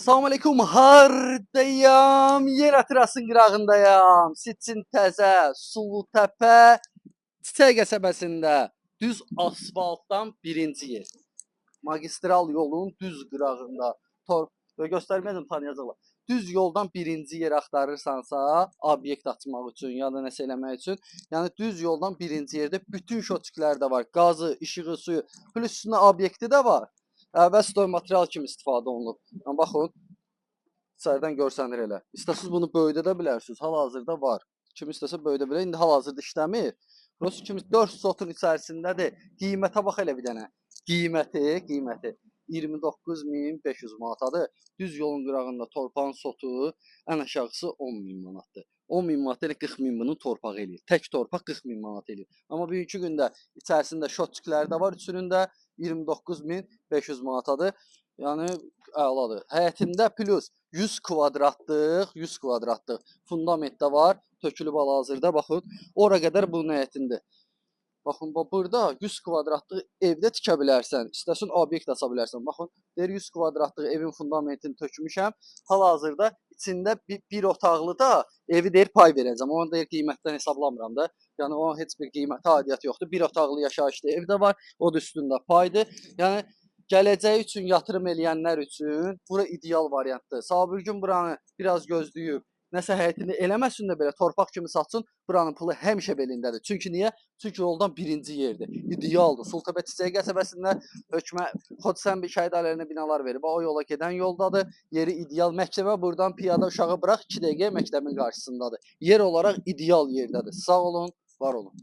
Salam aleyküm, hardayam, yer atrasın qırağındayam. Siçin təzə, Sulu Təpə, Çiçək qəsəbəsində düz asfaltdan birinci yer. Magistral yolun düz qırağında. Göstərməyəcəm, tanıyacaqlar. Düz yoldan birinci yer axtarırsansa, obyekt açmaq üçün, ya da nəsə eləmək üçün, yəni düz yoldan birinci yerdə bütün şoçiklər də var. Qazı, işığı, suyu, plus üstünə obyekti də var. Və stoy material kimi istifadə olunub. Yəni, baxın, içərdən görsənir elə. İstəsiniz bunu böyüdə də bilərsiniz. Hal-hazırda var. Kim istəsə böyüdə bilər. İndi hal-hazırda işləmir. Burası kimi 400 sotun içərisindədir. Qiymətə bax elə bir dənə. Qiyməti 29500 manatadır. Düz yolun qırağında torpağın sotu ən aşağısı 10000 manatdır. 10000 manat elə 40000 bunun torpağı eləyir. Tək torpaq 40000 manat eləyir. Amma bugünkü gündə içərisində şotçiklər də var. Üçünün də 29500 manatadır. Yəni əladır. Həyətində plus 100 kvadratlıq fundament də var. Tökülüb hal-hazırda baxın. Ora qədər bunun həyətində. Baxın, burada 100 kvadratlıq evdə tikə bilərsən. İstəsən obyekt aça bilərsən. Baxın, deyir 100 kvadratlıq evin fundamentini tökmüşəm. Hal-hazırda içində bir otaqlı da evi deyir pay verəcəm. Onu deyir qiymətdən hesablamıram da. Yəni onun heç bir qiymətə aidiyyəti yoxdur. Bir otaqlı yaşayışlı ev də var. O da üstündə paydır. Yəni gələcəyi üçün yatırım eləyənlər üçün bura ideal variantdır. Sabir gün buranı biraz gözləyib nəsə həyətini eləməsin də belə torpaq kimi satsın, buranın pulu həmişə belindədir. Çünki niyə? Çünki yoldan birinci yerdir. İdealdır. Sultəpə Çiçək qəsəbəsində hökmə Xocasən şəhid ailələrinə binalar verib. O yola gedən yoldadır. Yeri ideal. Məktəbə buradan piyada uşağı bıraq 2 dəqiqə məktəbin qarşısındadır. Yer olaraq ideal yerdədir. Sağ olun, var olun.